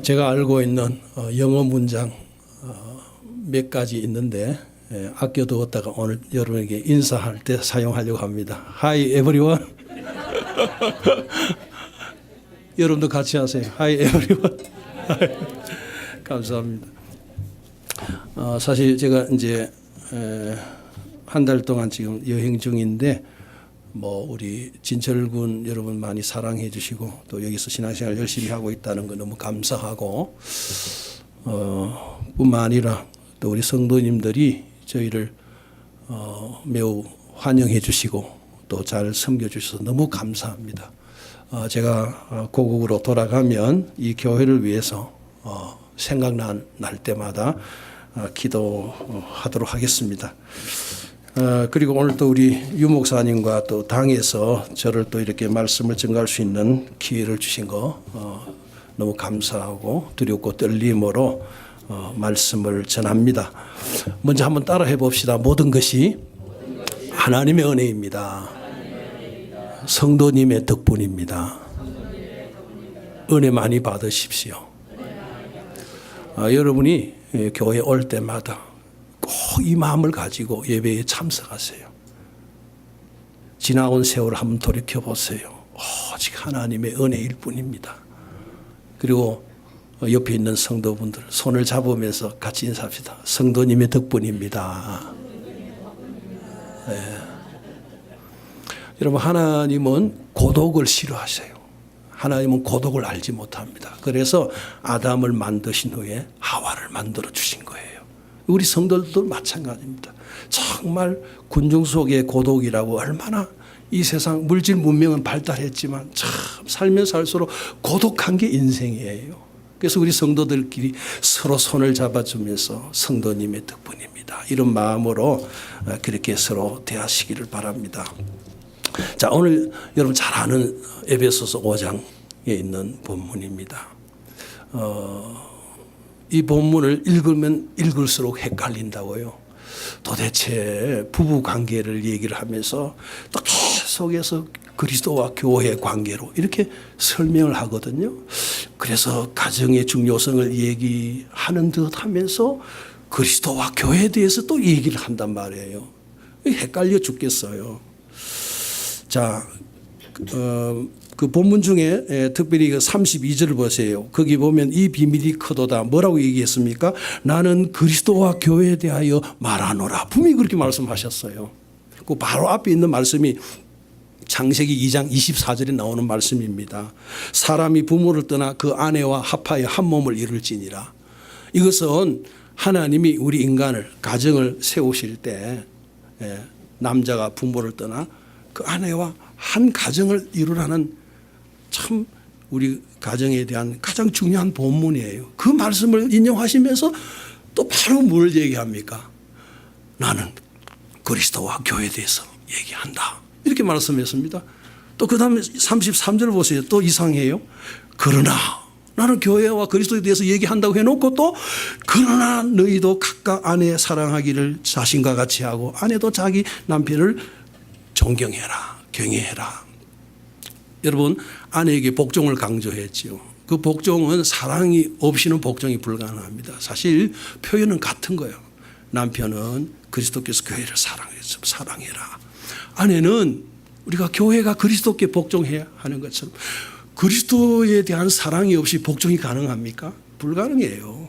제가 알고 있는 영어 문장 몇 가지 있는데 아껴두었다가 오늘 여러분에게 인사할 때 사용하려고 합니다. Hi everyone. 여러분도 같이 하세요. Hi everyone. 감사합니다. 사실 제가 이제 한 달 동안 지금 여행 중인데 우리 진철군 여러분 많이 사랑해 주시고 또 여기서 신앙생활 열심히 하고 있다는 거 너무 감사하고 뿐만 아니라 또 우리 성도님들이 저희를 매우 환영해 주시고 또 잘 섬겨 주셔서 너무 감사합니다. 제가 고국으로 돌아가면 이 교회를 위해서 생각날 때마다 기도하도록 하겠습니다. 그리고 오늘 또 우리 유 목사님과 또 당에서 저를 또 이렇게 말씀을 전가할 수 있는 기회를 주신 거 너무 감사하고 두렵고 떨림으로 말씀을 전합니다. 먼저 한번 따라해 봅시다. 모든 것이 하나님의 은혜입니다. 성도님의 덕분입니다. 은혜 많이 받으십시오. 여러분이 교회 올 때마다 꼭 이 마음을 가지고 예배에 참석하세요. 지나온 세월을 한번 돌이켜 보세요. 오직 하나님의 은혜일 뿐입니다. 그리고 옆에 있는 성도분들 손을 잡으면서 같이 인사합시다. 성도님의 덕분입니다. 네. 여러분, 하나님은 고독을 싫어하세요. 하나님은 고독을 알지 못합니다. 그래서 아담을 만드신 후에 하와를 만들어 주신 거예요. 우리 성도들도 마찬가지입니다. 정말 군중 속의 고독이라고 얼마나 이 세상 물질 문명은 발달했지만 참 살면 살수록 고독한 게 인생이에요. 그래서 우리 성도들끼리 서로 손을 잡아주면서 성도님의 덕분입니다. 이런 마음으로 그렇게 서로 대하시기를 바랍니다. 자, 오늘 여러분 잘 아는 에베소서 5장에 있는 본문입니다. 이 본문을 읽으면 읽을수록 헷갈린다고요. 도대체 부부 관계를 얘기를 하면서 또 계속해서 그리스도와 교회의 관계로 이렇게 설명을 하거든요. 그래서 가정의 중요성을 얘기하는 듯 하면서 그리스도와 교회에 대해서 또 얘기를 한단 말이에요. 헷갈려 죽겠어요. 자, 그 본문 중에 특별히 그 32절을 보세요. 거기 보면 이 비밀이 크도다. 뭐라고 얘기했습니까? 나는 그리스도와 교회에 대하여 말하노라. 분명히 그렇게 말씀하셨어요. 그 바로 앞에 있는 말씀이 창세기 2장 24절에 나오는 말씀입니다. 사람이 부모를 떠나 그 아내와 합하여 한 몸을 이룰지니라. 이것은 하나님이 우리 인간을 가정을 세우실 때 남자가 부모를 떠나 그 아내와 한 가정을 이루라는 참 우리 가정에 대한 가장 중요한 본문이에요. 그 말씀을 인용하시면서 또 바로 뭘 얘기합니까? 나는 그리스도와 교회에 대해서 얘기한다. 이렇게 말씀했습니다. 또 그 다음에 33절 보세요. 또 이상해요. 그러나 나는 교회와 그리스도에 대해서 얘기한다고 해놓고 또 그러나 너희도 각각 아내 사랑하기를 자신과 같이 하고 아내도 자기 남편을 존경해라. 경외해라. 여러분, 아내에게 복종을 강조했지요. 그 복종은 사랑이 없이는 복종이 불가능합니다. 사실 표현은 같은 거예요. 남편은 그리스도께서 교회를 사랑해라. 아내는 우리가 교회가 그리스도께 복종해야 하는 것처럼 그리스도에 대한 사랑이 없이 복종이 가능합니까? 불가능해요.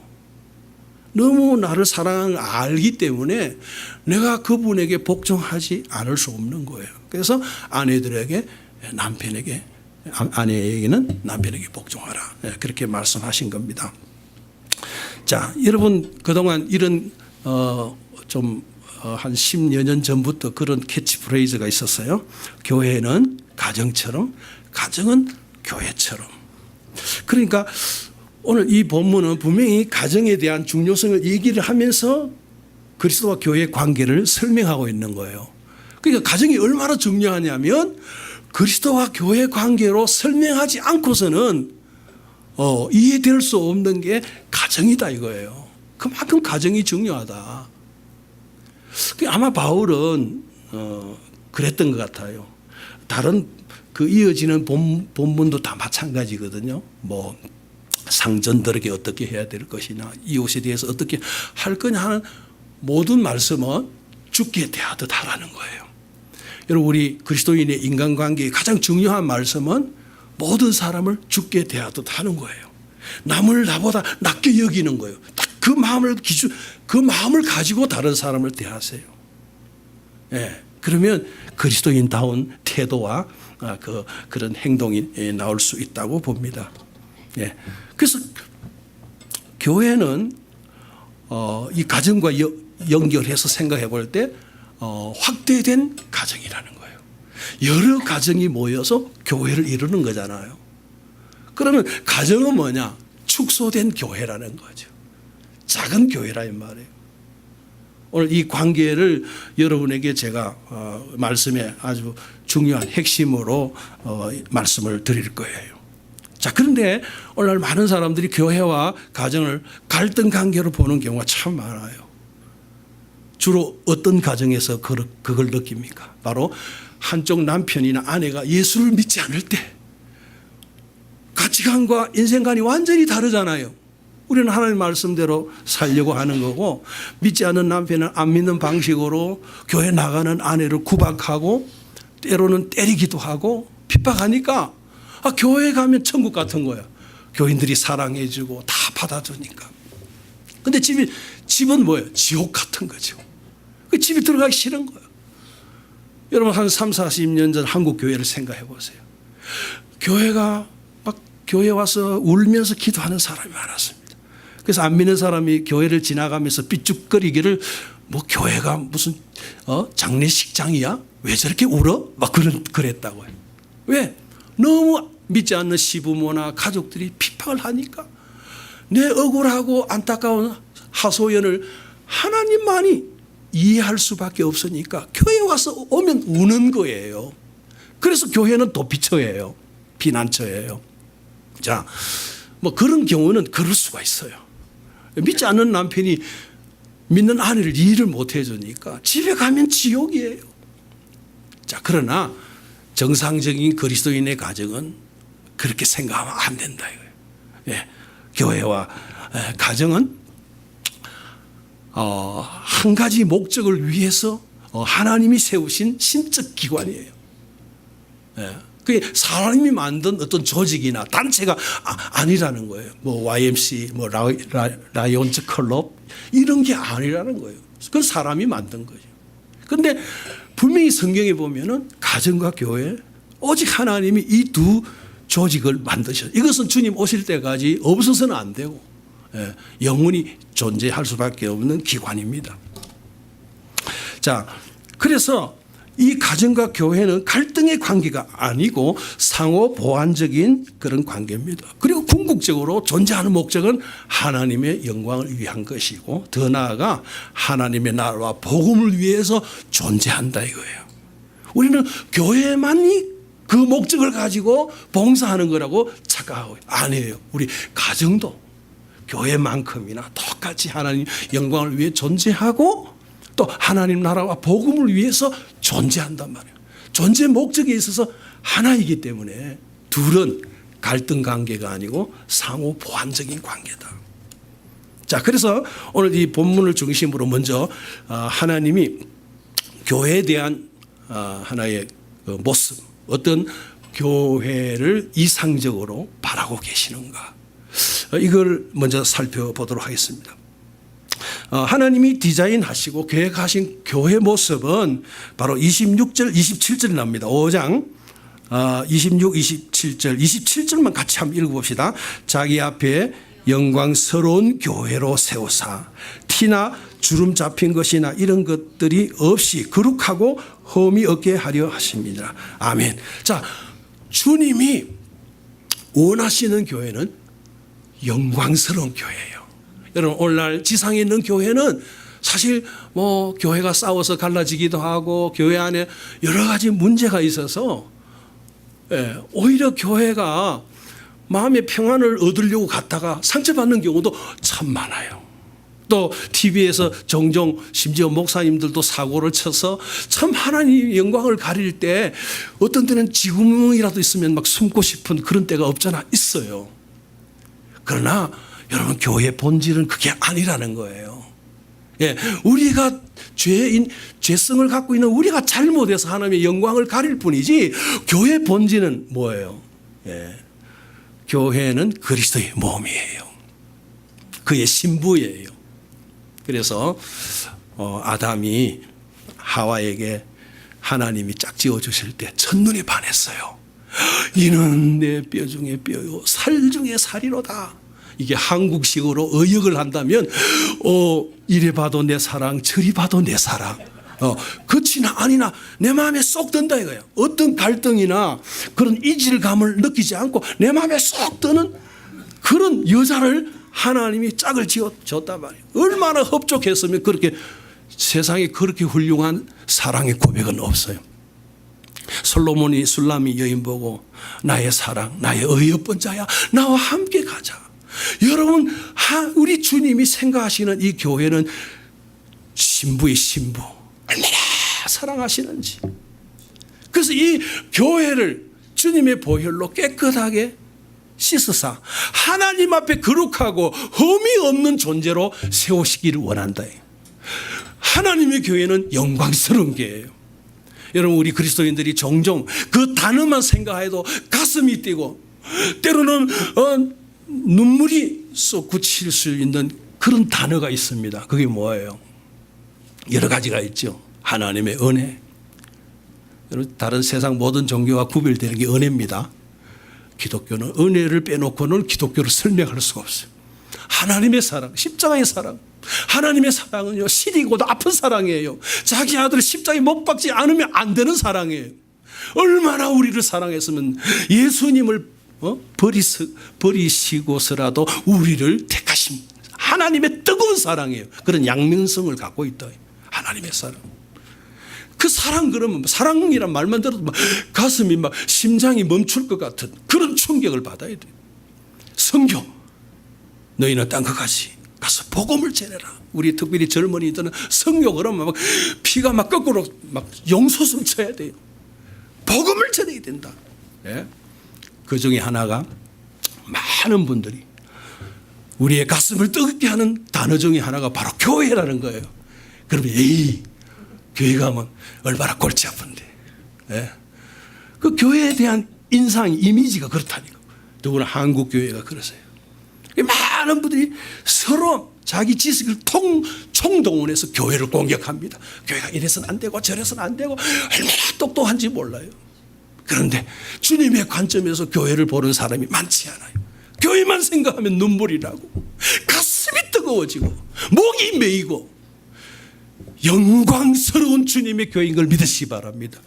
너무 나를 사랑하는 걸 알기 때문에 내가 그분에게 복종하지 않을 수 없는 거예요. 그래서 아내에게는 남편에게 복종하라. 그렇게 말씀하신 겁니다. 자, 여러분 그동안 이런 한 10여 년 전부터 그런 캐치프레이즈가 있었어요. 교회는 가정처럼, 가정은 교회처럼. 그러니까 오늘 이 본문은 분명히 가정에 대한 중요성을 얘기를 하면서 그리스도와 교회의 관계를 설명하고 있는 거예요. 그러니까 가정이 얼마나 중요하냐면 그리스도와 교회의 관계로 설명하지 않고서는 이해될 수 없는 게 가정이다 이거예요. 그만큼 가정이 중요하다. 아마 바울은 그랬던 것 같아요. 다른 그 이어지는 본문도 다 마찬가지거든요. 상전들에게 어떻게 해야 될 것이나 이웃에 대해서 어떻게 할 거냐 하는 모든 말씀은 죽게 대하듯 하라는 거예요. 여러분, 우리 그리스도인의 인간관계의 가장 중요한 말씀은 모든 사람을 죽게 대하듯 하는 거예요. 남을 나보다 낮게 여기는 거예요. 딱 그 마음을 가지고 다른 사람을 대하세요. 예, 그러면 그리스도인다운 태도와 그런 행동이 나올 수 있다고 봅니다. 예, 그래서 교회는 이 가정과 연결해서 생각해 볼 때 확대된 가정이라는 거예요. 여러 가정이 모여서 교회를 이루는 거잖아요. 그러면 가정은 뭐냐? 축소된 교회라는 거죠. 작은 교회라 이 말이에요. 오늘 이 관계를 여러분에게 제가 말씀에 아주 중요한 핵심으로 말씀을 드릴 거예요. 자, 그런데 오늘날 많은 사람들이 교회와 가정을 갈등 관계로 보는 경우가 참 많아요. 주로 어떤 가정에서 그걸 느낍니까? 바로 한쪽 남편이나 아내가 예수를 믿지 않을 때 가치관과 인생관이 완전히 다르잖아요. 우리는 하나님 말씀대로 살려고 하는 거고, 믿지 않는 남편은 안 믿는 방식으로 교회 나가는 아내를 구박하고 때로는 때리기도 하고 핍박하니까 교회 가면 천국 같은 거야. 교인들이 사랑해 주고 다 받아주니까. 근데 집은 뭐예요? 지옥 같은 거죠. 그 집에 들어가기 싫은 거예요. 여러분, 한 3, 40년 전 한국 교회를 생각해 보세요. 교회 와서 울면서 기도하는 사람이 많았습니다. 그래서 안 믿는 사람이 교회를 지나가면서 삐죽거리기를, 뭐 교회가 무슨 장례식장이야? 왜 저렇게 울어? 막 그랬다고요. 왜? 너무 믿지 않는 시부모나 가족들이 핍박을 하니까 내 억울하고 안타까운 하소연을 하나님만이 이해할 수밖에 없으니까 교회 와서 오면 우는 거예요. 그래서 교회는 도피처예요. 피난처예요. 자, 뭐 그런 경우는 그럴 수가 있어요. 믿지 않는 남편이 믿는 아내를 이해를 못 해주니까 집에 가면 지옥이에요. 자, 그러나 정상적인 그리스도인의 가정은 그렇게 생각하면 안 된다 이거예요. 예, 교회와 가정은 한 가지 목적을 위해서 하나님이 세우신 신적 기관이에요. 예, 그게 사람이 만든 어떤 조직이나 단체가 아니라는 거예요. 뭐 YMC, 뭐 라이온즈 클럽 이런 게 아니라는 거예요. 그건 사람이 만든 거죠. 그런데 분명히 성경에 보면은 가정과 교회 오직 하나님이 이 두 조직을 만드셨어요. 이것은 주님 오실 때까지 없어서는 안 되고 영원히 존재할 수밖에 없는 기관입니다. 자, 그래서 이 가정과 교회는 갈등의 관계가 아니고 상호 보완적인 그런 관계입니다. 그리고 궁극적으로 존재하는 목적은 하나님의 영광을 위한 것이고, 더 나아가 하나님의 나라와 복음을 위해서 존재한다 이거예요. 우리는 교회만이 그 목적을 가지고 봉사하는 거라고 착각하고 아니에요. 우리 가정도 교회만큼이나 똑같이 하나님 영광을 위해 존재하고 또 하나님 나라와 복음을 위해서 존재한단 말이에요. 존재 목적에 있어서 하나이기 때문에 둘은 갈등 관계가 아니고 상호 보완적인 관계다. 자, 그래서 오늘 이 본문을 중심으로 먼저 하나님이 교회에 대한 하나의 모습, 어떤 교회를 이상적으로 바라고 계시는가, 이걸 먼저 살펴보도록 하겠습니다. 하나님이 디자인하시고 계획하신 교회 모습은 바로 26절, 27절 납니다. 5장 26, 27절, 27절만 같이 한번 읽어봅시다. 자기 앞에 영광스러운 교회로 세우사 티나 주름 잡힌 것이나 이런 것들이 없이 거룩하고 흠이 없게 하려 하십니다. 아멘. 자, 주님이 원하시는 교회는 영광스러운 교회예요. 여러분, 오늘날 지상에 있는 교회는 사실 뭐 교회가 싸워서 갈라지기도 하고 교회 안에 여러 가지 문제가 있어서 오히려 교회가 마음의 평안을 얻으려고 갔다가 상처받는 경우도 참 많아요. 또 TV에서 종종 심지어 목사님들도 사고를 쳐서 참 하나님 영광을 가릴 때 어떤 때는 지구멍이라도 있으면 막 숨고 싶은 그런 때가 없잖아 있어요. 그러나 여러분 교회의 본질은 그게 아니라는 거예요. 예, 우리가 죄성을 갖고 있는 우리가 잘못해서 하나님의 영광을 가릴 뿐이지 교회 본질은 뭐예요? 예, 교회는 그리스도의 몸이에요. 그의 신부예요. 그래서 아담이 하와에게 하나님이 짝지어 주실 때 첫눈에 반했어요. 이는 내 뼈 중에 뼈요 살 중에 살이로다. 이게 한국식으로 의역을 한다면 이래 봐도 내 사랑 저리 봐도 내 사랑, 그치나 아니나 내 마음에 쏙 든다 이거예요. 어떤 갈등이나 그런 이질감을 느끼지 않고 내 마음에 쏙 드는 그런 여자를 하나님이 짝을 지어줬단 말이에요. 얼마나 흡족했으면 그렇게 세상에 그렇게 훌륭한 사랑의 고백은 없어요. 솔로몬이 술람이 여인 보고 나의 사랑 나의 어여쁜 자야 나와 함께 가자. 여러분 우리 주님이 생각하시는 이 교회는 신부의 신부 얼마나 사랑하시는지. 그래서 이 교회를 주님의 보혈로 깨끗하게 씻으사 하나님 앞에 거룩하고 흠이 없는 존재로 세우시기를 원한다. 하나님의 교회는 영광스러운 교회예요. 여러분 우리 그리스도인들이 종종 그 단어만 생각해도 가슴이 뛰고 때로는 눈물이 쏟구칠 수 있는 그런 단어가 있습니다. 그게 뭐예요? 여러 가지가 있죠. 하나님의 은혜. 여러분 다른 세상 모든 종교와 구별되는 게 은혜입니다. 기독교는 은혜를 빼놓고는 기독교를 설명할 수가 없어요. 하나님의 사랑, 십자가의 사랑. 하나님의 사랑은요 시리고도 아픈 사랑이에요. 자기 아들을 십자가에 못 박지 않으면 안 되는 사랑이에요. 얼마나 우리를 사랑했으면 예수님을 버리시고서라도 우리를 택하신 하나님의 뜨거운 사랑이에요. 그런 양면성을 갖고 있다. 하나님의 사랑. 그 사랑 그러면 사랑이란 말만 들어도 막 가슴이 막 심장이 멈출 것 같은 그런 충격을 받아야 돼요. 성교 너희는 땅 끝까지 가서 복음을 전해라. 우리 특별히 젊은이들은 성교 그러면 막 피가 막 거꾸로 막 용솟음 쳐야 돼요. 복음을 전해야 된다. 예? 그 중에 하나가 많은 분들이 우리의 가슴을 뜨겁게 하는 단어 중에 하나가 바로 교회라는 거예요. 그러면 교회 가면 얼마나 골치 아픈데. 예? 그 교회에 대한 인상, 이미지가 그렇다니까. 더구나 한국 교회가 그러세요. 많은 분들이 서로 자기 지식을 총동원해서 교회를 공격합니다. 교회가 이래서는 안 되고 저래서는 안 되고 얼마나 똑똑한지 몰라요. 그런데 주님의 관점에서 교회를 보는 사람이 많지 않아요. 교회만 생각하면 눈물이 나고 가슴이 뜨거워지고 목이 메이고 영광스러운 주님의 교회인 걸 믿으시기 바랍니다.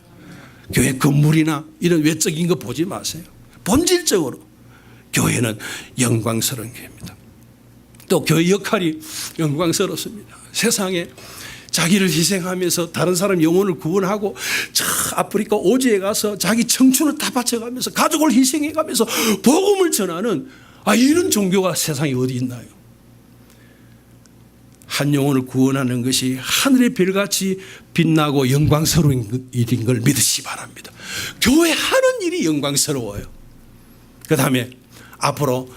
교회 건물이나 이런 외적인 거 보지 마세요. 본질적으로 교회는 영광스러운 교회입니다. 또 교회 역할이 영광스럽습니다. 세상에 자기를 희생하면서 다른 사람 영혼을 구원하고 저 아프리카 오지에 가서 자기 청춘을 다 바쳐가면서 가족을 희생해가면서 복음을 전하는 이런 종교가 세상에 어디 있나요? 한 영혼을 구원하는 것이 하늘의 별같이 빛나고 영광스러운 일인 걸 믿으시기 바랍니다. 교회 하는 일이 영광스러워요. 그 다음에 앞으로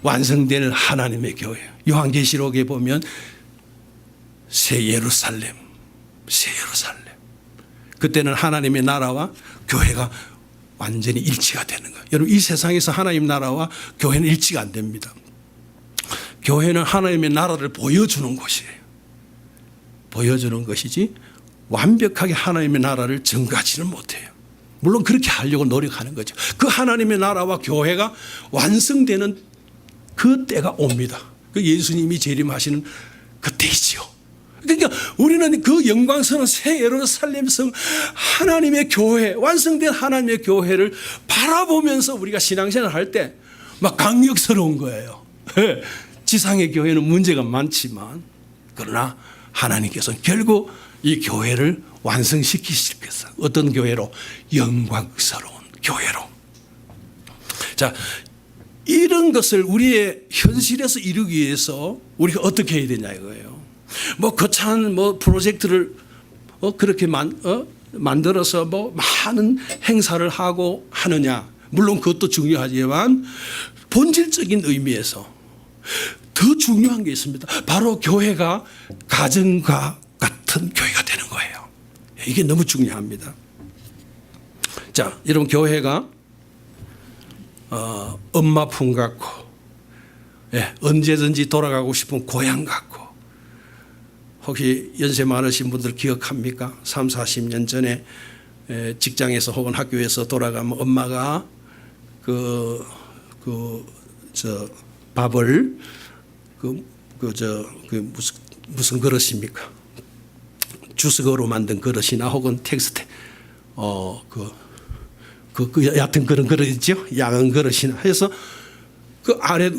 완성될 하나님의 교회. 요한계시록에 보면 새 예루살렘. 그때는 하나님의 나라와 교회가 완전히 일치가 되는 거예요. 여러분 이 세상에서 하나님 나라와 교회는 일치가 안 됩니다. 교회는 하나님의 나라를 보여주는 곳이에요. 보여주는 것이지 완벽하게 하나님의 나라를 증가하지는 못해요. 물론 그렇게 하려고 노력하는 거죠. 그 하나님의 나라와 교회가 완성되는 그 때가 옵니다. 그 예수님이 재림하시는 그때이지요. 그러니까 우리는 그 영광스러운 새 예루살렘 성 하나님의 교회, 완성된 하나님의 교회를 바라보면서 우리가 신앙생활 할 때 막 강력스러운 거예요. 지상의 교회는 문제가 많지만 그러나 하나님께서는 결국 이 교회를 완성시키실 것이다. 어떤 교회로? 영광스러운 교회로. 자, 이런 것을 우리의 현실에서 이루기 위해서 우리가 어떻게 해야 되냐 이거예요. 거창한 프로젝트를 그렇게 만들어서 많은 행사를 하고 하느냐. 물론 그것도 중요하지만 본질적인 의미에서 더 중요한 게 있습니다. 바로 교회가 가정과 같은 교회가 되는 거예요. 이게 너무 중요합니다. 자, 여러분, 교회가 엄마 품 같고, 언제든지 돌아가고 싶은 고향 같고, 혹시 연세 많으신 분들 기억합니까? 3, 40년 전에 직장에서 혹은 학교에서 돌아가면 엄마가 밥을 무슨 그릇입니까? 주스거로 만든 그릇이나 혹은 텍스트 얕은 그런 그릇이죠. 야간 그릇이나 해서 그 아래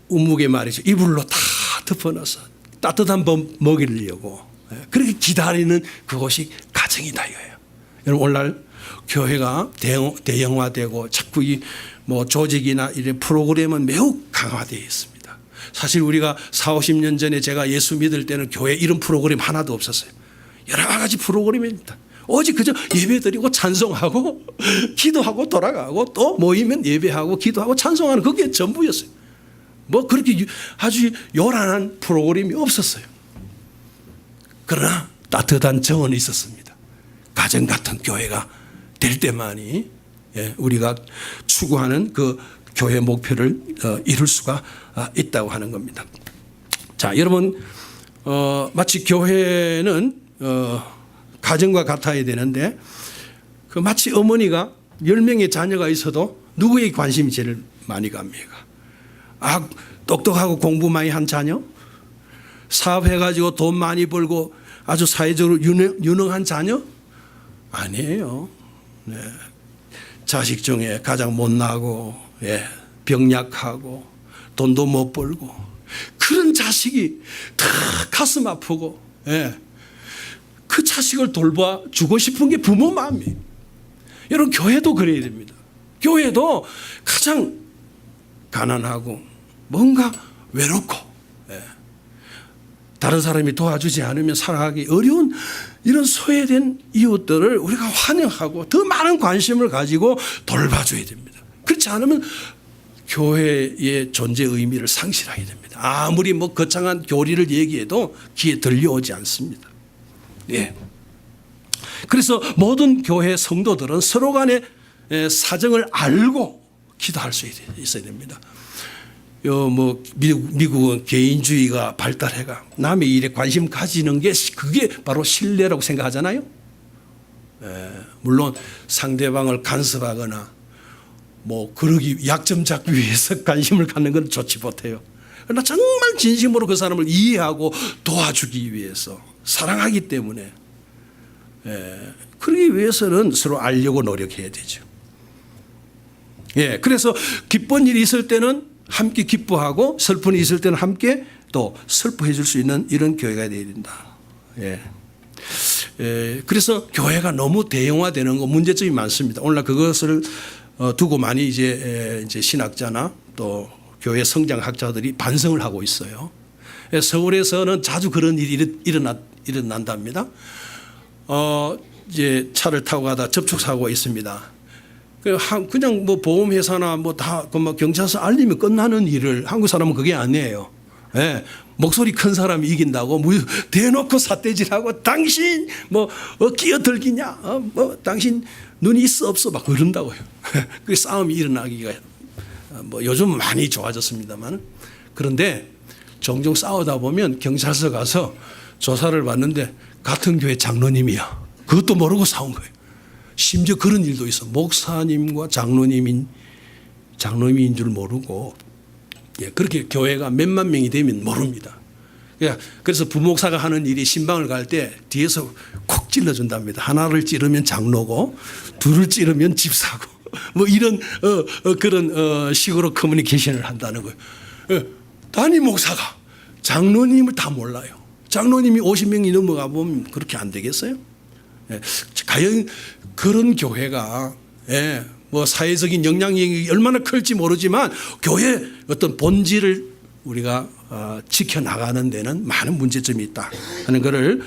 우묵에 말이죠. 이불로 다 덮어놔서 따뜻한 밥 먹이려고 그렇게 기다리는 그것이 가정이다 이거예요. 여러분, 오늘날 교회가 대형화되고 자꾸 조직이나 이런 프로그램은 매우 강화되어 있습니다. 사실 우리가 40, 50년 전에 제가 예수 믿을 때는 교회 이런 프로그램 하나도 없었어요. 여러 가지 프로그램입니다. 오직 그저 예배드리고 찬송하고 기도하고 돌아가고 또 모이면 예배하고 기도하고 찬송하는 그게 전부였어요. 그렇게 아주 요란한 프로그램이 없었어요. 그러나 따뜻한 정원이 있었습니다. 가정 같은 교회가 될 때만이 우리가 추구하는 그 교회 목표를 이룰 수가 있다고 하는 겁니다. 자, 여러분, 마치 교회는 가정과 같아야 되는데 마치 어머니가 10명의 자녀가 있어도 누구에게 관심이 제일 많이 갑니까? 똑똑하고 공부 많이 한 자녀? 사업해가지고 돈 많이 벌고 아주 사회적으로 유능한 자녀? 아니에요. 네. 자식 중에 가장 못나고 병약하고 돈도 못 벌고 그런 자식이 다 가슴 아프고 그 자식을 돌봐주고 싶은 게 부모 마음이에요. 여러분, 교회도 그래야 됩니다. 교회도 가장 가난하고 뭔가 외롭고 다른 사람이 도와주지 않으면 살아가기 어려운 이런 소외된 이웃들을 우리가 환영하고 더 많은 관심을 가지고 돌봐줘야 됩니다. 그렇지 않으면 교회의 존재 의미를 상실하게 됩니다. 아무리 거창한 교리를 얘기해도 귀에 들려오지 않습니다. 그래서 모든 교회 성도들은 서로 간의 사정을 알고 기도할 수 있어야 됩니다. 미국은 개인주의가 발달해가 남의 일에 관심 가지는 게 그게 바로 신뢰라고 생각하잖아요. 물론 상대방을 간섭하거나 그러기 약점 잡기 위해서 관심을 갖는 건 좋지 못해요. 그러나 정말 진심으로 그 사람을 이해하고 도와주기 위해서 사랑하기 때문에 그러기 위해서는 서로 알려고 노력해야 되죠. 그래서 기쁜 일이 있을 때는 함께 기뻐하고 슬픈 일이 있을 때는 함께 또 슬퍼해 줄 수 있는 이런 교회가 되어야 된다. 그래서 교회가 너무 대형화되는 거 문제점이 많습니다. 오늘날 그것을 두고 많이 이제 신학자나 또 교회 성장학자들이 반성을 하고 있어요. 서울에서는 자주 그런 일이 일어난답니다. 이제 차를 타고 가다 접촉사고가 있습니다. 그냥 보험회사나 다 경찰서 알리면 끝나는 일을 한국 사람은 그게 아니에요. 목소리 큰 사람이 이긴다고 대놓고 삿대질하고 당신 끼어들기냐, 당신 눈이 있어 없어 막 그런다고요. 그 싸움이 일어나기가 요즘은 많이 좋아졌습니다만, 그런데 종종 싸우다 보면 경찰서 가서 조사를 받는데 같은 교회 장로님이야. 그것도 모르고 싸운 거예요. 심지어 그런 일도 있어. 목사님과 장로님인 줄 모르고 그렇게 교회가 몇만 명이 되면 모릅니다. 그래서 부목사가 하는 일이 신방을 갈 때 뒤에서 콕 찔러준답니다. 하나를 찌르면 장로고 둘을 찌르면 집사고 이런 그런 식으로 커뮤니케이션을 한다는 거예요. 단임 목사가 장로님을 다 몰라요. 장로님이 50명이 넘어가 보면 그렇게 안 되겠어요? 과연 그런 교회가 사회적인 영향력이 얼마나 클지 모르지만 교회 어떤 본질을 우리가 지켜나가는 데는 많은 문제점이 있다 하는 것을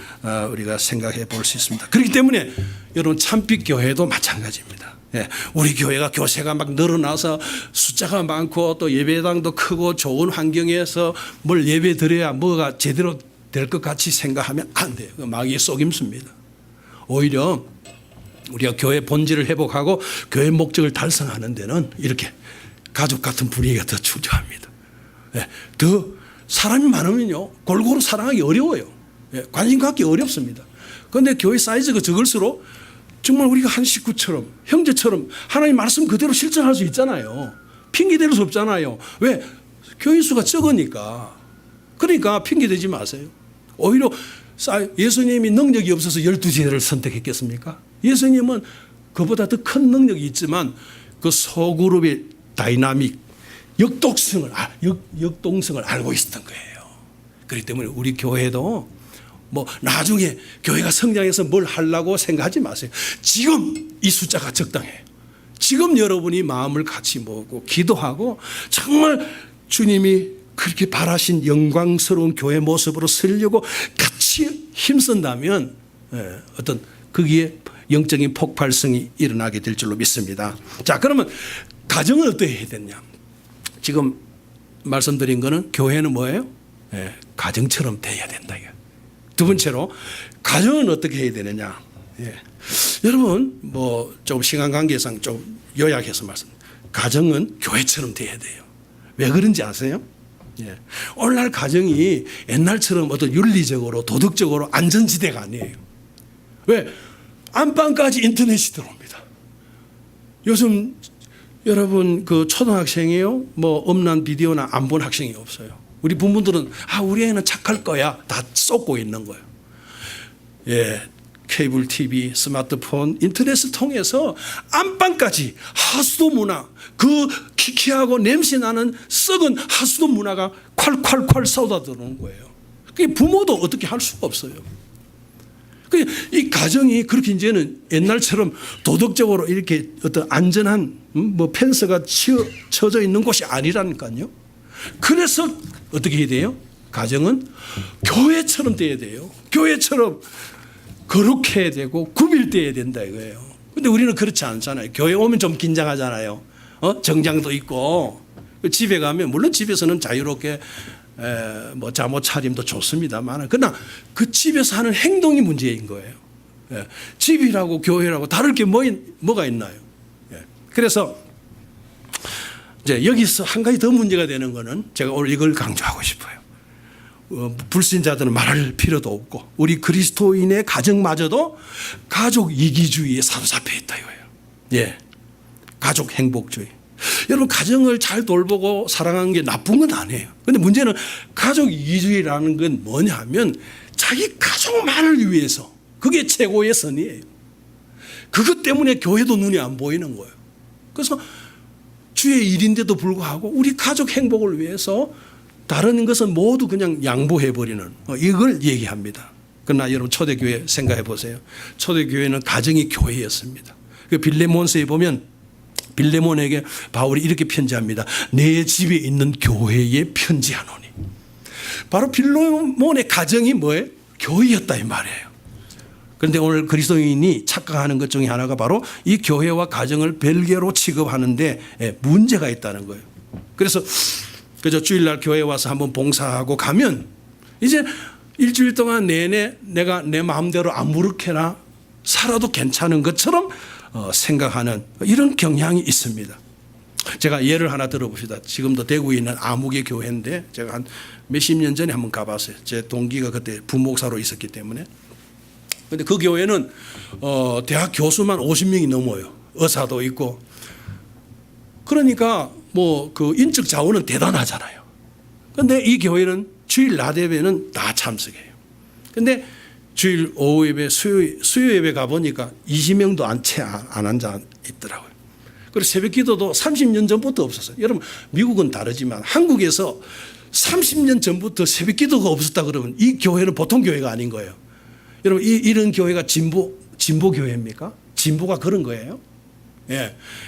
우리가 생각해 볼 수 있습니다. 그렇기 때문에 여러분, 참빛 교회도 마찬가지입니다. 예, 우리 교회가 교세가 막 늘어나서 숫자가 많고 또 예배당도 크고 좋은 환경에서 뭘 예배 드려야 뭐가 제대로 될 것 같이 생각하면 안 돼요. 마귀의 속임수입니다. 오히려 우리가 교회 본질을 회복하고 교회 목적을 달성하는 데는 이렇게 가족 같은 분위기가 더 중요합니다. 예, 더 사람이 많으면요 골고루 사랑하기 어려워요. 예, 관심 갖기 어렵습니다. 그런데 교회 사이즈가 적을수록 정말 우리가 한 식구처럼 형제처럼 하나님 말씀 그대로 실천할 수 있잖아요. 핑계 댈 수 없잖아요. 왜? 교인 수가 적으니까. 그러니까 핑계 대지 마세요. 오히려 예수님이 능력이 없어서 12제자를 선택했겠습니까? 예수님은 그보다 더 큰 능력이 있지만 그 소그룹의 다이나믹 역동성을 알고 있었던 거예요. 그렇기 때문에 우리 교회도 뭐 나중에 교회가 성장해서 뭘 하려고 생각하지 마세요. 지금 이 숫자가 적당해요. 지금 여러분이 마음을 같이 모으고 기도하고 정말 주님이 그렇게 바라신 영광스러운 교회 모습으로 서려고 같이 힘쓴다면 어떤 거기에 영적인 폭발성이 일어나게 될 줄로 믿습니다. 자, 그러면 가정은 어떻게 해야 되냐? 지금 말씀드린 거는 교회는 뭐예요? 가정처럼 돼야 된다. 두 번째로 가정은 어떻게 해야 되느냐? 여러분 뭐 좀 시간 관계상 좀 요약해서 말씀. 가정은 교회처럼 돼야 돼요. 왜 그런지 아세요? 오늘날 가정이 옛날처럼 어떤 윤리적으로 도덕적으로 안전지대가 아니에요. 왜? 안방까지 인터넷이 들어옵니다. 요즘 여러분 그 초등학생이요 뭐 음란 비디오나 안 본 학생이 없어요. 우리 부모들은 우리 애는 착할 거야 다 쏟고 있는 거예요. 케이블 TV, 스마트폰, 인터넷을 통해서 안방까지 하수도 문화, 그 키키하고 냄새나는 썩은 하수도 문화가 콸콸콸 쏟아들어오는 거예요. 그게 부모도 어떻게 할 수가 없어요. 이 가정이 그렇게 이제는 옛날처럼 도덕적으로 이렇게 어떤 안전한 뭐 펜스가 쳐져 있는 곳이 아니라니까요. 그래서 어떻게 해야 돼요? 가정은 교회처럼 돼야 돼요. 교회처럼 거룩해야 되고 구별돼야 된다 이거예요. 근데 우리는 그렇지 않잖아요. 교회 오면 좀 긴장하잖아요. 정장도 있고 집에 가면 물론 집에서는 자유롭게 뭐 잠옷 차림도 좋습니다만 그러나 그 집에서 하는 행동이 문제인 거예요. 집이라고 교회라고 다를 게 뭐가 있나요? 그래서 이제 여기서 한 가지 더 문제가 되는 거는 제가 오늘 이걸 강조하고 싶어요. 불신자들은 말할 필요도 없고 우리 그리스도인의 가정마저도 가족 이기주의에 사로잡혀 있다 이거예요. 가족 행복주의. 여러분 가정을 잘 돌보고 사랑하는 게 나쁜 건 아니에요. 그런데 문제는 가족 이기주의라는 건 뭐냐 하면 자기 가족만을 위해서 그게 최고의 선이에요. 그것 때문에 교회도 눈이 안 보이는 거예요. 그래서 주의 일인데도 불구하고 우리 가족 행복을 위해서 다른 것은 모두 그냥 양보해버리는 이걸 얘기합니다. 그러나 여러분 초대교회 생각해 보세요. 초대교회는 가정이 교회였습니다. 그 빌레몬서에 보면 빌레몬에게 바울이 이렇게 편지합니다. 내 집에 있는 교회에 편지하노니. 바로 빌레몬의 가정이 뭐예요? 교회였다 이 말이에요. 그런데 오늘 그리스도인이 착각하는 것 중에 하나가 바로 이 교회와 가정을 별개로 취급하는데 문제가 있다는 거예요. 그래서 그저 주일날 교회 와서 한번 봉사하고 가면 이제 일주일 동안 내내 내가 내 마음대로 아무렇게나 살아도 괜찮은 것처럼 생각하는 이런 경향이 있습니다. 제가 예를 하나 들어봅시다. 지금도 대구에 있는 아무개 교회인데 제가 한 몇십 년 전에 한번 가봤어요. 제 동기가 그때 부목사로 있었기 때문에. 그런데 그 교회는 대학 교수만 50명이 넘어요. 의사도 있고. 그러니까 뭐 그 인적 자원은 대단하잖아요. 그런데 이 교회는 주일 낮 예배는 다 참석해요. 그런데 주일 오후 예배, 수요 예배 가보니까 20명도 안 앉아 있더라고요. 그리고 새벽 기도도 30년 전부터 없었어요. 여러분 미국은 다르지만 한국에서 30년 전부터 새벽 기도가 없었다 그러면 이 교회는 보통 교회가 아닌 거예요. 여러분 이런 교회가 진보 교회입니까? 진보가 그런 거예요.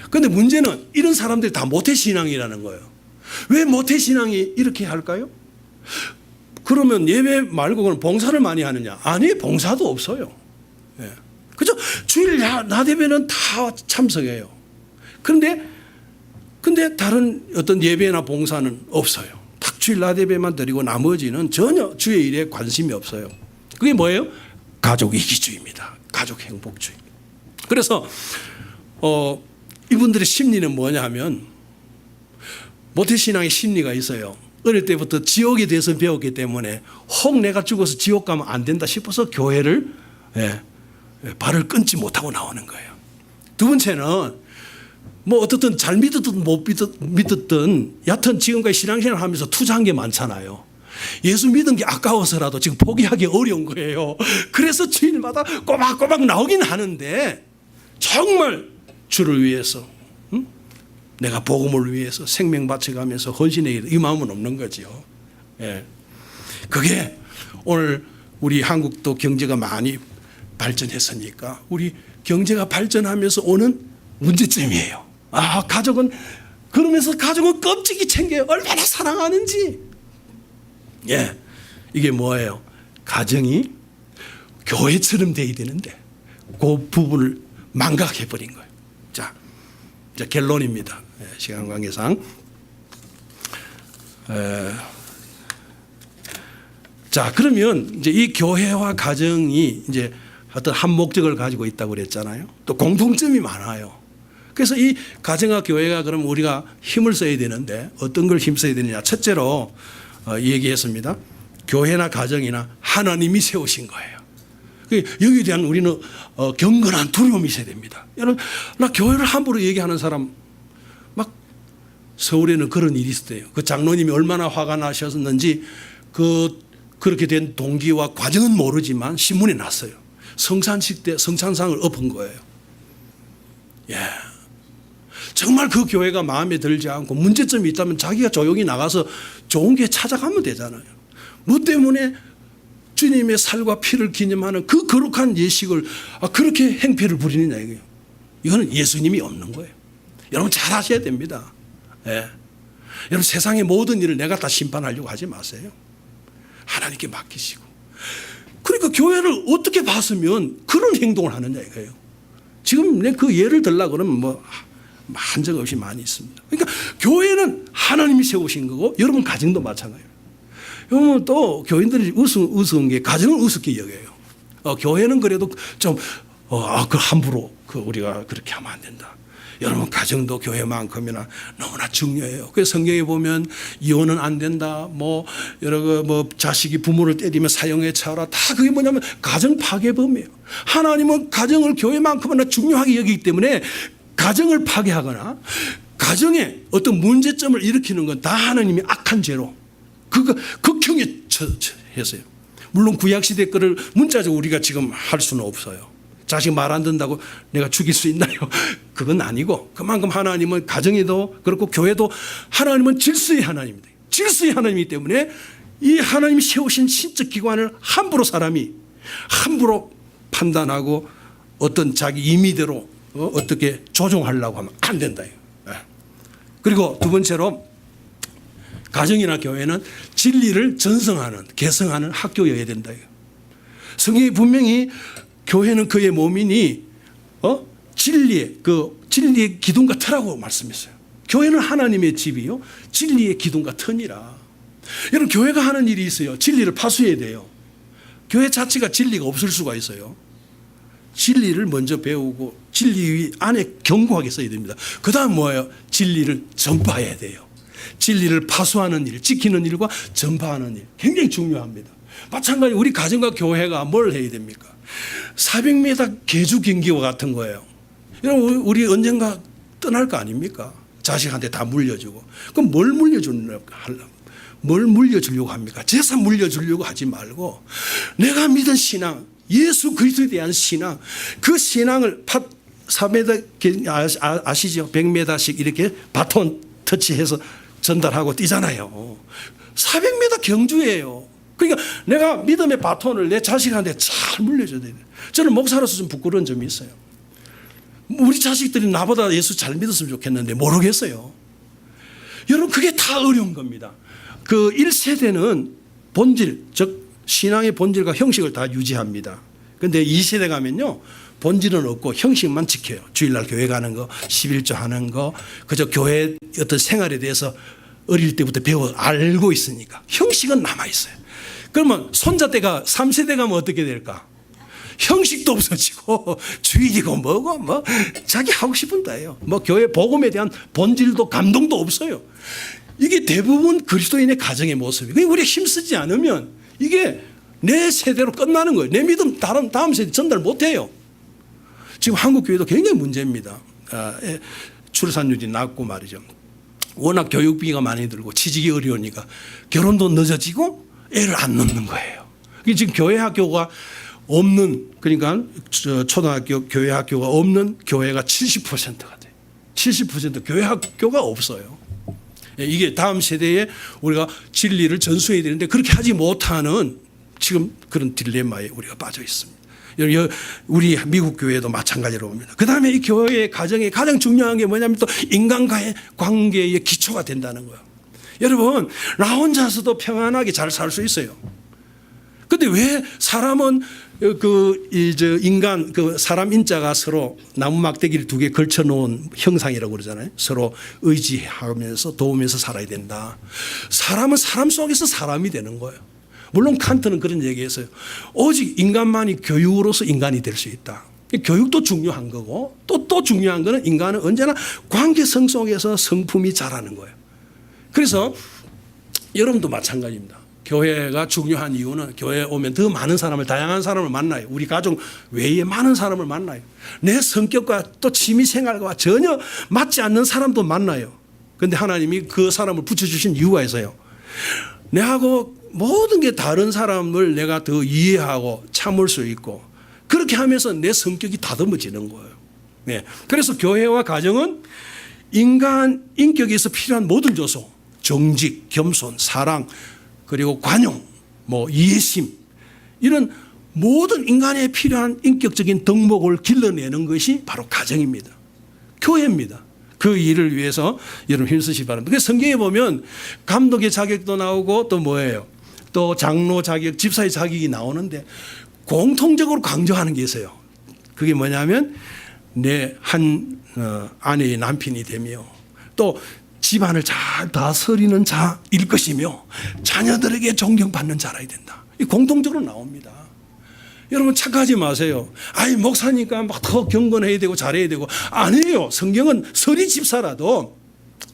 그런데 문제는 이런 사람들이 다 모태신앙이라는 거예요. 왜 모태신앙이 이렇게 할까요? 그러면 예배 말고 그럼 봉사를 많이 하느냐? 아니, 봉사도 없어요. 그죠? 주일 나대배는 다 참석해요. 그런데 다른 어떤 예배나 봉사는 없어요. 딱 주일 나대배만 드리고 나머지는 전혀 주의 일에 관심이 없어요. 그게 뭐예요? 가족 이기주의입니다. 가족 행복주의. 그래서 이분들의 심리는 뭐냐 하면 모태신앙의 심리가 있어요. 어릴 때부터 지옥에 대해서 배웠기 때문에 혹 내가 죽어서 지옥 가면 안 된다 싶어서 교회를 발을 끊지 못하고 나오는 거예요. 두 번째는 뭐 어떻든 잘 믿었든 못 믿었든 여하튼 지금까지 신앙생활 하면서 투자한 게 많잖아요. 예수 믿은 게 아까워서라도 지금 포기하기 어려운 거예요. 그래서 주일마다 꼬박꼬박 나오긴 하는데 정말 주를 위해서 내가 복음을 위해서 생명 바쳐가면서 헌신해 이 마음은 없는 거죠. 예. 그게 오늘 우리 한국도 경제가 많이 발전했으니까 우리 경제가 발전하면서 오는 문제점이에요. 가족은 그러면서 가족은 껍질이 챙겨요. 얼마나 사랑하는지. 예, 이게 뭐예요? 가정이 교회처럼 돼야 되는데 그 부분을 망각해 버린 거예요. 자, 결론입니다. 시간 관계상. 자, 그러면 이제 이 교회와 가정이 이제 어떤 한 목적을 가지고 있다고 그랬잖아요. 또 공통점이 많아요. 그래서 이 가정과 교회가 그럼 우리가 힘을 써야 되는데 어떤 걸 힘써야 되느냐. 첫째로 얘기했습니다. 교회나 가정이나 하나님이 세우신 거예요. 여기에 대한 우리는 경건한 두려움이 있어야 됩니다. 여러분, 나 교회를 함부로 얘기하는 사람 막 서울에는 그런 일이 있었대요. 그 장로님이 얼마나 화가 나셨는지 그렇게 된 동기와 과정은 모르지만 신문에 났어요. 성찬식 때 성찬상을 엎은 거예요. 예. 정말 그 교회가 마음에 들지 않고 문제점이 있다면 자기가 조용히 나가서 좋은 게 찾아가면 되잖아요. 뭐 때문에 주님의 살과 피를 기념하는 그 거룩한 예식을 그렇게 행패를 부리느냐 이거예요. 이거는 예수님이 없는 거예요. 여러분 잘 하셔야 됩니다. 예. 여러분 세상의 모든 일을 내가 다 심판하려고 하지 마세요. 하나님께 맡기시고. 그러니까 교회를 어떻게 봤으면 그런 행동을 하느냐 이거예요. 지금 내 그 예를 들려고 그러면 뭐 한 적 없이 많이 있습니다. 그러니까 교회는 하나님이 세우신 거고 여러분 가정도 마찬가지예요. 여러분 또 교인들이 우스운 게 가정을 우습게 여겨요. 교회는 그래도 좀 그 함부로 우리가 그렇게 하면 안 된다. 여러분 가정도 교회만큼이나 너무나 중요해요. 그래서 성경에 보면 이혼은 안 된다. 뭐 여러 뭐 자식이 부모를 때리면 사형에 처하라. 다 그게 뭐냐면 가정 파괴범이에요. 하나님은 가정을 교회만큼이나 중요하게 여기기 때문에 가정을 파괴하거나 가정에 어떤 문제점을 일으키는 건 다 하나님이 악한 죄로 그거 극형에 처했어요. 물론 구약시대 거를 문자적으로 우리가 지금 할 수는 없어요. 자식 말 안 듣는다고 내가 죽일 수 있나요? 그건 아니고 그만큼 하나님은 가정에도 그렇고 교회도 하나님은 질서의 하나님입니다. 질서의 하나님이기 때문에 이 하나님이 세우신 신적 기관을 사람이 함부로 판단하고 어떤 자기 임의대로 어떻게 조종하려고 하면 안 된다. 그리고 두 번째로 가정이나 교회는 진리를 전승하는 개성하는 학교여야 된다. 성경이 분명히 교회는 그의 몸이니 진리의 기둥과 터라고 말씀했어요. 교회는 하나님의 집이요 진리의 기둥과 터니라. 여러분 교회가 하는 일이 있어요. 진리를 파수해야 돼요. 교회 자체가 진리가 없을 수가 있어요. 진리를 먼저 배우고 진리 안에 견고하게 써야 됩니다. 그 다음 뭐예요? 진리를 전파해야 돼요. 진리를 파수하는 일, 지키는 일과 전파하는 일 굉장히 중요합니다. 마찬가지로 우리 가정과 교회가 뭘 해야 됩니까? 400m 계주 경기와 같은 거예요. 여러분 우리 언젠가 떠날 거 아닙니까? 자식한테 다 물려주고. 그럼 뭘 물려주려고 합니까? 재산 물려주려고 하지 말고 내가 믿은 신앙 예수 그리스도에 대한 신앙 그 신앙을 4m 아시죠? 100m씩 이렇게 바톤 터치해서 전달하고 뛰잖아요. 400m 경주예요. 그러니까 내가 믿음의 바톤을 내 자식한테 잘 물려줘야 돼요. 저는 목사로서 좀 부끄러운 점이 있어요. 우리 자식들이 나보다 예수 잘 믿었으면 좋겠는데 모르겠어요. 여러분 그게 다 어려운 겁니다. 그 1세대는 본질 즉 신앙의 본질과 형식을 다 유지합니다. 그런데 2세대 가면요 본질은 없고 형식만 지켜요. 주일날 교회 가는 거, 11조 하는 거, 그저 교회 어떤 생활에 대해서 어릴 때부터 배워 알고 있으니까 형식은 남아 있어요. 그러면 손자때가 3세대 가면 어떻게 될까? 형식도 없어지고 주일이고 뭐고 뭐 자기 하고 싶은 다예요. 뭐 교회 복음에 대한 본질도 감동도 없어요. 이게 대부분 그리스도인의 가정의 모습이에요. 우리가 힘쓰지 않으면 이게 내 세대로 끝나는 거예요. 내 믿음 다음 세대 전달 못해요. 지금 한국 교회도 굉장히 문제입니다. 출산율이 낮고 말이죠. 워낙 교육비가 많이 들고 취직이 어려우니까 결혼도 늦어지고 애를 안 낳는 거예요. 지금 교회 학교가 없는, 그러니까 초등학교 교회 학교가 없는 교회가 70%가 돼요. 70% 교회 학교가 없어요. 이게 다음 세대에 우리가 진리를 전수해야 되는데 그렇게 하지 못하는 지금 그런 딜레마에 우리가 빠져 있습니다. 우리 미국 교회도 마찬가지로 봅니다. 그 다음에 이 교회의 가정에 가장 중요한 게 뭐냐면 또 인간과의 관계의 기초가 된다는 거예요. 여러분, 나 혼자서도 평안하게 잘 살 수 있어요. 근데 왜 사람은 사람 인자가 서로 나무 막대기를 2개 걸쳐 놓은 형상이라고 그러잖아요. 서로 의지하면서 도우면서 살아야 된다. 사람은 사람 속에서 사람이 되는 거예요. 물론 칸트는 그런 얘기했어요. 오직 인간만이 교육으로서 인간이 될 수 있다. 교육도 중요한 거고 또 중요한 거는 인간은 언제나 관계성 속에서 성품이 자라는 거예요. 그래서 여러분도 마찬가지입니다. 교회가 중요한 이유는 교회에 오면 더 많은 사람을, 다양한 사람을 만나요. 우리 가족 외에 많은 사람을 만나요. 내 성격과 또 취미생활과 전혀 맞지 않는 사람도 만나요. 그런데 하나님이 그 사람을 붙여주신 이유가 있어요. 내하고 모든 게 다른 사람을 내가 더 이해하고 참을 수 있고 그렇게 하면서 내 성격이 다듬어지는 거예요. 네. 그래서 교회와 가정은 인간 인격에서 필요한 모든 요소, 정직, 겸손, 사랑, 그리고 관용, 이해심, 이런 모든 인간에 필요한 인격적인 덕목을 길러내는 것이 바로 가정입니다. 교회입니다. 그 일을 위해서 여러분 힘쓰시기 바랍니다. 그래서 성경에 보면 감독의 자격도 나오고 또 뭐예요? 또 장로 자격, 집사의 자격이 나오는데 공통적으로 강조하는 게 있어요. 그게 뭐냐면 내 한 아내의 남편이 되며 또 집안을 잘 다스리는 자일 것이며 자녀들에게 존경받는 자라야 된다. 이 공통적으로 나옵니다. 여러분 착각하지 마세요. 아이 목사니까 막 더 경건해야 되고 잘해야 되고 아니에요. 성경은 서리 집사라도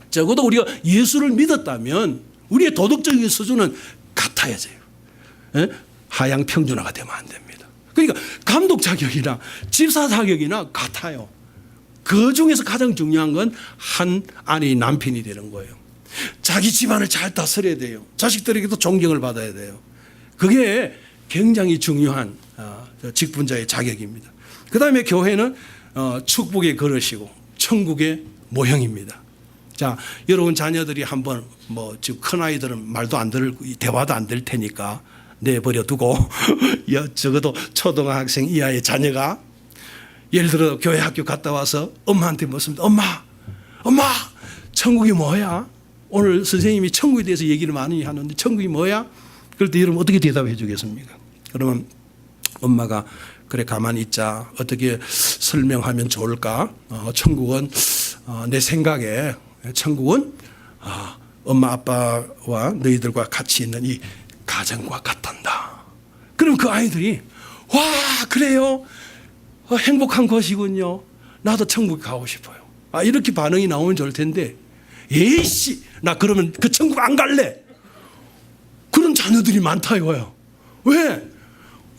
적어도 우리가 예수를 믿었다면 우리의 도덕적인 수준은 같아야죠. 하향 평준화가 되면 안 됩니다. 그러니까 감독 자격이나 집사 자격이나 같아요. 그 중에서 가장 중요한 건 한 아내의 남편이 되는 거예요. 자기 집안을 잘 다스려야 돼요. 자식들에게도 존경을 받아야 돼요. 그게 굉장히 중요한 직분자의 자격입니다. 그 다음에 교회는 축복의 그릇이고 천국의 모형입니다. 자, 여러분 자녀들이 한번 지금 큰 아이들은 말도 안 들을, 대화도 안 될 테니까 내버려 두고 적어도 초등학생 이하의 자녀가 예를 들어 교회 학교 갔다 와서 엄마한테 묻습니다. 엄마, 천국이 뭐야? 오늘 선생님이 천국에 대해서 얘기를 많이 하는데 천국이 뭐야? 그럴 때 여러분 어떻게 대답해 주겠습니까? 그러면 엄마가 그래 가만히 있자. 어떻게 설명하면 좋을까? 천국은 내 생각에 천국은 엄마 아빠와 너희들과 같이 있는 이 가정과 같단다. 그럼 그 아이들이 와 그래요? 행복한 것이군요. 나도 천국에 가고 싶어요. 이렇게 반응이 나오면 좋을 텐데 에이씨 나 그러면 그 천국 안 갈래. 그런 자녀들이 많다 이거예요. 왜?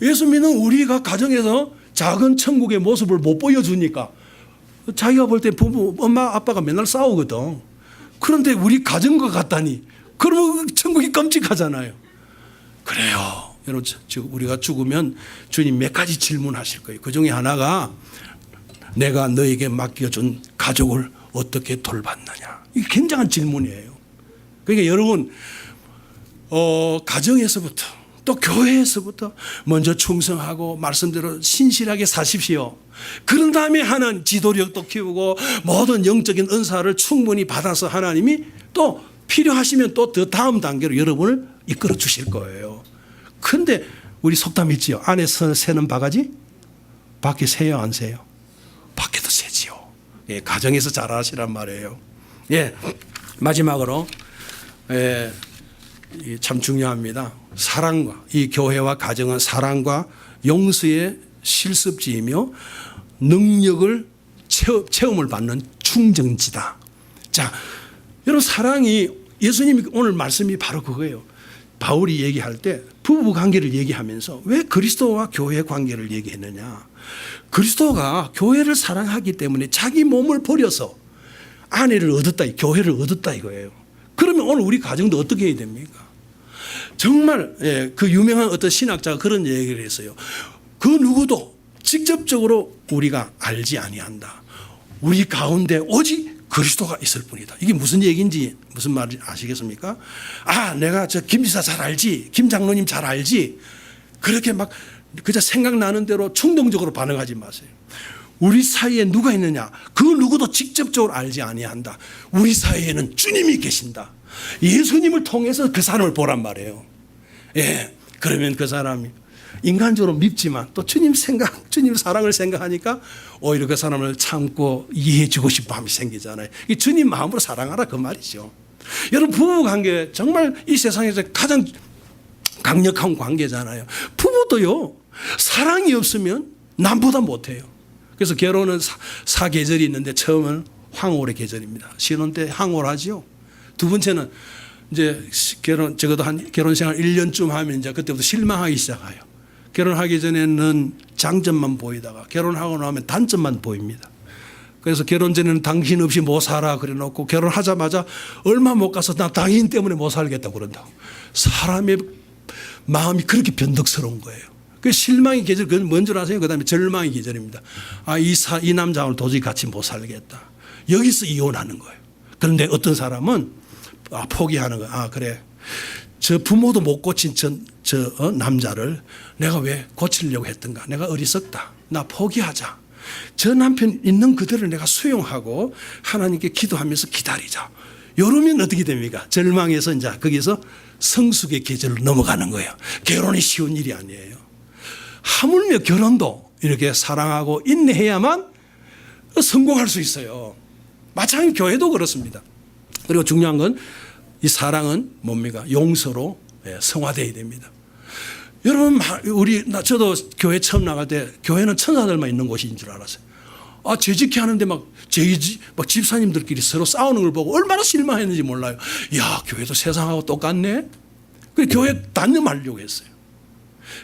예수 믿는 우리가 가정에서 작은 천국의 모습을 못 보여주니까 자기가 볼 때 부부 엄마 아빠가 맨날 싸우거든. 그런데 우리 가정과 같다니 그러면 천국이 끔찍하잖아요. 그래요. 여러분 우리가 죽으면 주님 몇 가지 질문하실 거예요. 그 중에 하나가 내가 너에게 맡겨준 가족을 어떻게 돌봤느냐. 이게 굉장한 질문이에요. 그러니까 여러분 가정에서부터 또 교회에서부터 먼저 충성하고 말씀대로 신실하게 사십시오. 그런 다음에 하는 지도력도 키우고 모든 영적인 은사를 충분히 받아서 하나님이 또 필요하시면 또 더 다음 단계로 여러분을 이끌어 주실 거예요. 그런데 우리 속담 있지요. 안에서 새는 바가지 밖에 새요, 안 새요? 밖에도 새지요. 예, 가정에서 잘하시란 말이에요. 예, 마지막으로 참 중요합니다. 사랑과 이 교회와 가정은 사랑과 용서의 실습지이며 능력을 체험을 받는 충전지다. 자, 여러분 사랑이 예수님이 오늘 말씀이 바로 그거예요. 바울이 얘기할 때 부부 관계를 얘기하면서 왜 그리스도와 교회 관계를 얘기했느냐. 그리스도가 교회를 사랑하기 때문에 자기 몸을 버려서 아내를 얻었다, 교회를 얻었다 이거예요. 그러면 오늘 우리 가정도 어떻게 해야 됩니까? 정말 그 유명한 어떤 신학자가 그런 얘기를 했어요. 그 누구도 직접적으로 우리가 알지 아니한다. 우리 가운데 오직 그리스도가 있을 뿐이다. 이게 무슨 얘기인지 무슨 말인지 아시겠습니까? 아, 내가 저 김 지사 잘 알지, 김 장로님 잘 알지. 그렇게 막 그저 생각나는 대로 충동적으로 반응하지 마세요. 우리 사이에 누가 있느냐? 그 누구도 직접적으로 알지 아니한다. 우리 사이에는 주님이 계신다. 예수님을 통해서 그 사람을 보란 말이에요. 예, 그러면 그 사람이 인간적으로 밉지만 또 주님 사랑을 생각하니까 오히려 그 사람을 참고 이해해 주고 싶은 마음이 생기잖아요. 이 주님 마음으로 사랑하라 그 말이죠. 여러분 부부관계 정말 이 세상에서 가장 강력한 관계잖아요. 부부도요 사랑이 없으면 남보다 못해요. 그래서 결혼은 사계절이 있는데 처음은 황홀의 계절입니다. 신혼 때 황홀하지요. 두 번째는 이제 적어도 한 결혼 생활 1년쯤 하면 이제 그때부터 실망하기 시작해요. 결혼하기 전에는 장점만 보이다가 결혼하고 나면 단점만 보입니다. 그래서 결혼 전에는 당신 없이 못 살아 그래 놓고 결혼하자마자 얼마 못 가서 나 당신 때문에 못 살겠다고 그런다고. 사람의 마음이 그렇게 변덕스러운 거예요. 그 실망의 계절, 그건 뭔 줄 아세요? 그 다음에 절망의 계절입니다. 아, 이 남자하고 도저히 같이 못 살겠다. 여기서 이혼하는 거예요. 그런데 어떤 사람은 포기하는 거예요. 아, 그래. 저 부모도 못 고친 남자를 내가 왜 고치려고 했던가. 내가 어리석다. 나 포기하자. 저 남편 있는 그대로 내가 수용하고 하나님께 기도하면서 기다리자. 이러면 어떻게 됩니까? 절망해서 이제 거기서 성숙의 계절로 넘어가는 거예요. 결혼이 쉬운 일이 아니에요. 하물며 결혼도 이렇게 사랑하고 인내해야만 성공할 수 있어요. 마찬가지 교회도 그렇습니다. 그리고 중요한 건 이 사랑은 뭡니까? 용서로 성화되어야 됩니다. 여러분, 저도 교회 처음 나갈 때 교회는 천사들만 있는 곳인 줄 알았어요. 아, 죄짓게 하는데 막 집사님들끼리 서로 싸우는 걸 보고 얼마나 실망했는지 몰라요. 야, 교회도 세상하고 똑같네? 그래서 교회 단념하려고 했어요.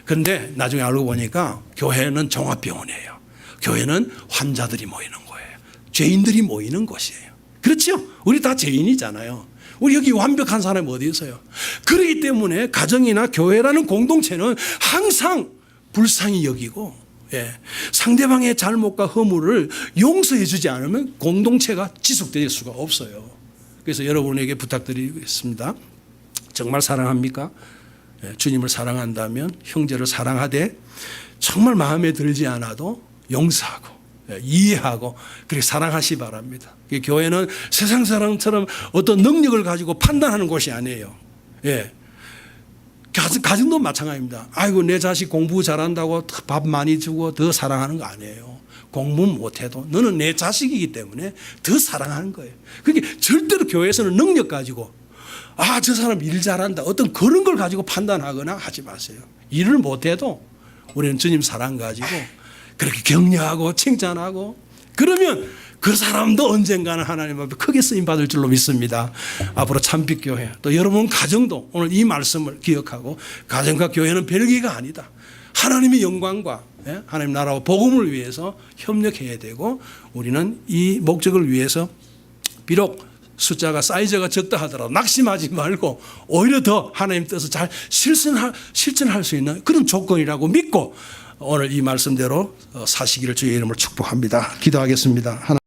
그런데 나중에 알고 보니까 교회는 종합병원이에요. 교회는 환자들이 모이는 거예요. 죄인들이 모이는 곳이에요. 그렇죠? 우리 다 죄인이잖아요. 우리 여기 완벽한 사람이 어디 있어요? 그렇기 때문에 가정이나 교회라는 공동체는 항상 불쌍히 여기고 상대방의 잘못과 허물을 용서해 주지 않으면 공동체가 지속될 수가 없어요. 그래서 여러분에게 부탁드리겠습니다. 정말 사랑합니까? 주님을 사랑한다면 형제를 사랑하되 정말 마음에 들지 않아도 용서하고 이해하고 그렇게 사랑하시 바랍니다. 교회는 세상 사람처럼 어떤 능력을 가지고 판단하는 곳이 아니에요. 예. 가정도 마찬가지입니다. 아이고 내 자식 공부 잘한다고 밥 많이 주고 더 사랑하는 거 아니에요. 공부 못해도 너는 내 자식이기 때문에 더 사랑하는 거예요. 그러니까 절대로 교회에서는 능력 가지고 아, 저 사람 일 잘한다 어떤 그런 걸 가지고 판단하거나 하지 마세요. 일을 못해도 우리는 주님 사랑 가지고 그렇게 격려하고 칭찬하고 그러면 그 사람도 언젠가는 하나님 앞에 크게 쓰임받을 줄로 믿습니다. 앞으로 참빛교회 또 여러분 가정도 오늘 이 말씀을 기억하고 가정과 교회는 별개가 아니다. 하나님의 영광과 하나님 나라와 복음을 위해서 협력해야 되고 우리는 이 목적을 위해서 비록 숫자가 사이즈가 적다 하더라도 낙심하지 말고 오히려 더 하나님 뜻을 잘 실천할 수 있는 그런 조건이라고 믿고 오늘 이 말씀대로 사시기를 주의 이름으로 축복합니다. 기도하겠습니다.